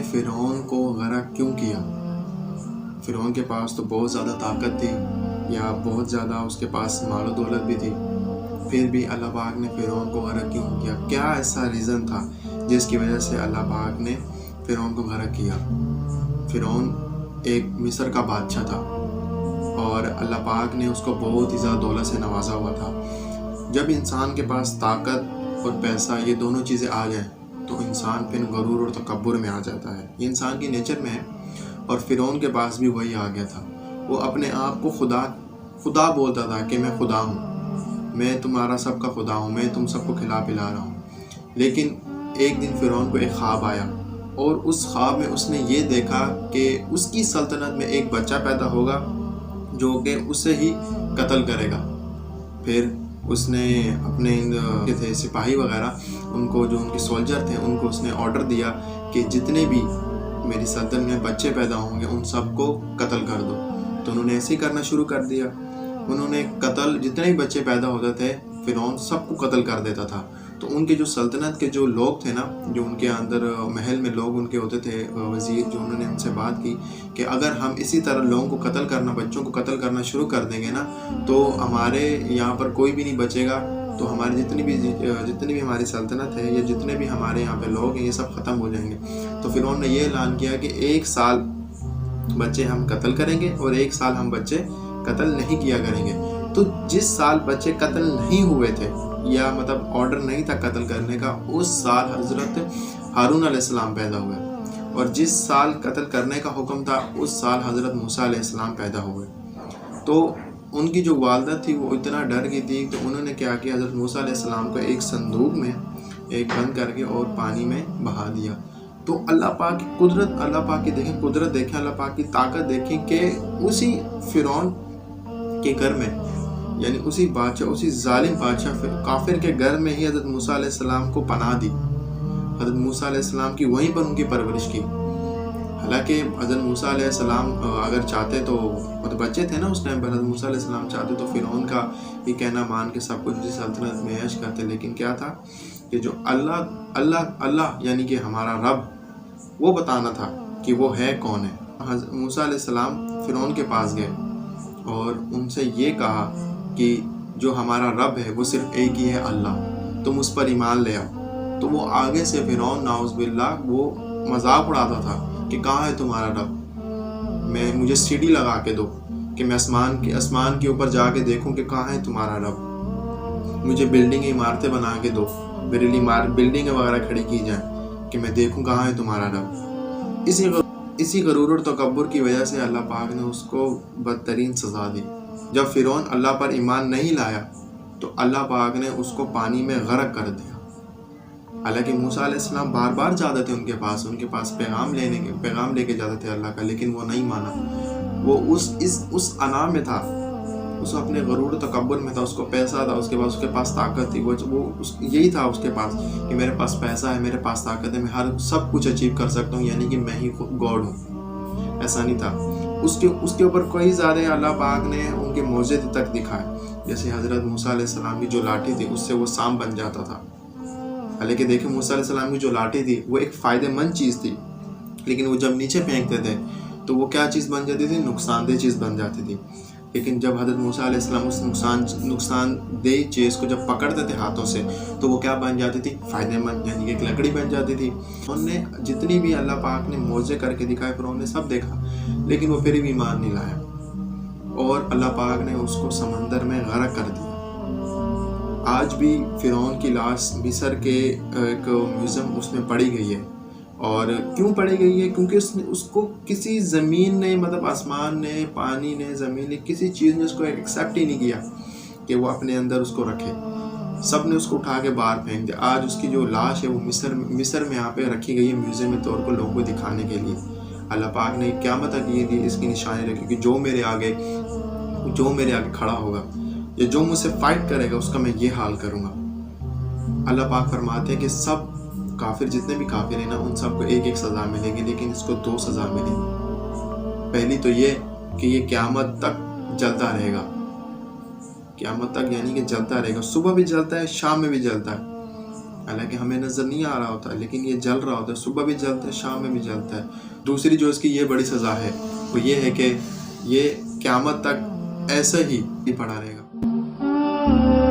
फ़िरौन को गरक क्यों किया। फ़िरौन के पास तो बहुत ज़्यादा ताकत थी या बहुत ज़्यादा उसके पास मालो दौलत भी थी, फिर भी अल्लाह पाक ने फ़िरौन को गरक क्यों किया। क्या ऐसा रीज़न था जिसकी वजह से अल्लाह पाक ने फ़िरौन को गरक किया। फ़िरौन एक मिस्र का बादशाह था और अल्लाह पाक ने उसको बहुत ही ज़्यादा दौलत से नवाजा हुआ था। जब इंसान के पास ताकत और पैसा ये दोनों चीज़ें आ जाएं तो इंसान फिर गरूर और तकब्बुर में आ जाता है। ये इंसान की नेचर में है और फ़िरौन के पास भी वही आ गया था। वो अपने आप को खुदा बोलता था कि मैं खुदा हूँ, मैं तुम्हारा सबका खुदा हूँ, मैं तुम सबको खिला पिला रहा हूँ। लेकिन एक दिन फ़िरौन को एक ख्वाब आया और उस ख्वाब में उसने ये देखा कि उसकी सल्तनत में एक बच्चा पैदा होगा जो कि उसे ही कत्ल करेगा। फिर उसने अपने के थे सिपाही वगैरह, उनको जो उनके सोल्जर थे, उनको उसने ऑर्डर दिया कि जितने भी मेरी सल्तनत में बच्चे पैदा होंगे उन सबको कत्ल कर दो। तो उन्होंने ऐसे ही करना शुरू कर दिया। उन्होंने कत्ल, जितने भी बच्चे पैदा होते थे फ़िरौन सबको कत्ल कर देता था। तो उनके जो सल्तनत के जो लोग थे ना, जो उनके अंदर महल में लोग उनके होते थे वज़ीर, जो उन्होंने उनसे बात की कि अगर हम इसी तरह लोगों को कत्ल करना, बच्चों को कत्ल करना शुरू कर देंगे ना, तो हमारे यहाँ पर कोई भी नहीं बचेगा। तो हमारी जितनी भी हमारी सल्तनत है या जितने भी हमारे यहाँ पे लोग हैं ये सब ख़त्म हो जाएंगे। तो फ़िरौन ने ये ऐलान किया कि 1 साल बच्चे हम कत्ल करेंगे और 1 साल हम बच्चे कत्ल नहीं किया करेंगे। तो जिस साल बच्चे कत्ल नहीं हुए थे या मतलब ऑर्डर नहीं था कत्ल करने का, उस साल हज़रत हारून अलैहिस्सलाम पैदा हुए और जिस साल कत्ल करने का हुक्म था उस साल हज़रत मूसा अलैहिस्सलाम पैदा हुए। तो उनकी जो वालदा थी वो इतना डर गई थी, तो उन्होंने क्या किया, हज़रत मूसा अलैहिस्सलाम को एक संदूक में एक बंद करके और पानी में बहा दिया। तो अल्लाह पाक की कुदरत, अल्लाह पाक की देखें कुदरत, देखें अल्लाह पाक की ताकत देखें कि उसी फ़िरौन के घर में, यानी उसी बादशाह, उसी जालिम बादशाह काफिर के घर में ही हज़रत मूसा अलैहिस्सलाम को पनाह दी। हज़रत मूसा अलैहिस्सलाम की वहीं पर उनकी परवरिश की। हालांकि हज़रत मूसा अलैहिस्सलाम अगर चाहते तो मतलब बच्चे थे ना उस टाइम पर, हज़रत मूसा अलैहिस्सलाम चाहते तो फ़िरौन का ये कहना मान के सब कुछ जिस सल्तनत में ऐश करते। लेकिन क्या था कि जो अल्लाह यानी कि हमारा रब, वो बताना था कि वो है कौन है। हज़रत मूसा अलैहिस्सलाम फ़िरौन के पास गए और उनसे ये कहा कि जो हमारा रब है वो सिर्फ एक ही है, अल्लाह, तुम उस पर ईमान ले आओ। तो वो आगे से फ़िरौन नाउज़ बिल्लाह वो मजाक उड़ाता था कि कहाँ है तुम्हारा रब, मुझे सीढ़ी लगा के दो कि मैं आसमान के ऊपर जाके देखूं कि कहाँ है तुम्हारा रब, मुझे इमारतें बना के दो, मेरे लिए बिल्डिंग वगैरह खड़ी की जाए कि मैं देखूं कहाँ है तुम्हारा रब। इसी गरूर और तकब्बुर की वजह से अल्लाह पाक ने उसको बदतरीन सज़ा दी। जब फ़िरौन अल्लाह पर ईमान नहीं लाया तो अल्लाह पाक ने उसको पानी में गरक कर दिया। हालांकि मूसा अलैहिस्सलाम बार बार जाते थे उनके पास पैगाम लेके जाते थे अल्लाह का, लेकिन वो नहीं माना। वो उस अना में था, उस अपने गरूर तकब्बुर में था। उसको पैसा था, उसके पास ताकत थी, यही था उसके पास कि मेरे पास पैसा है, मेरे पास ताकत है, मैं सब कुछ अचीव कर सकता हूँ, यानी कि मैं ही गॉड हूँ। ऐसा नहीं था। उसके ऊपर कई ज़्यादा अल्लाह पाक ने उनके मौजज़े तक दिखाए। जैसे हज़रत मूसा अलैहिस्सलाम की जो लाठी थी उससे वो सांप बन जाता था। हालांकि देखिए मूसा अलैहिस्सलाम की जो लाठी थी वो एक फ़ायदेमंद चीज़ थी, लेकिन वो जब नीचे फेंकते थे तो वो क्या चीज़ बन जाती थी, नुकसानदेह चीज़ बन जाती थी। लेकिन जब हज़रत मूसा अलैहिस्सलाम उस नुकसानदेह चीज़ को जब पकड़ते थे हाथों से तो वो क्या बन जाती थी, फ़ायदेमंद, यानी कि एक लकड़ी बन जाती थी। उन्होंने जितनी भी अल्लाह पाक ने मौजे करके दिखाए फ़िरौन ने सब देखा, लेकिन वो फिर भी ईमान नहीं लाया और अल्लाह पाक ने उसको समंदर में गरक कर दिया। आज भी फ़िरौन की लाश मिस्र के एक म्यूज़ियम उसमें पड़ी गई है। और क्यों पड़ी गई है, क्योंकि उसको किसी ज़मीन ने, मतलब आसमान ने, पानी ने, ज़मीन ने, किसी चीज़ ने उसको एक्सेप्ट ही नहीं किया कि वो अपने अंदर उसको रखे। सब ने उसको उठा के बाहर फेंक दिया। आज उसकी जो लाश है वो मिस्र में यहाँ पे रखी गई है म्यूज़ियम के तौर पर लोगों को दिखाने के लिए। अल्लाह पाक ने क़यामत तक ये इसकी निशानी रखी कि जो मेरे आगे खड़ा होगा या जो मुझसे फाइट करेगा उसका मैं ये हाल करूँगा। अल्लाह पाक फरमाते हैं कि सब काफिर, जितने भी काफिर हैं ना, उन सबको एक एक सज़ा मिलेगी, लेकिन इसको 2 सज़ा मिलेगी। पहली तो ये कि ये क़यामत तक जलता रहेगा, क़यामत तक यानी कि जलता रहेगा, सुबह भी जलता है, शाम में भी जलता है। حالانکہ ہمیں نظر نہیں آ رہا ہوتا، لیکن یہ جل رہا ہوتا ہے، صبح بھی جلتا ہے، شام میں بھی جلتا ہے۔ دوسری جو اس کی یہ بڑی سزا ہے وہ یہ ہے کہ یہ قیامت تک ایسا ہی پڑا رہے گا۔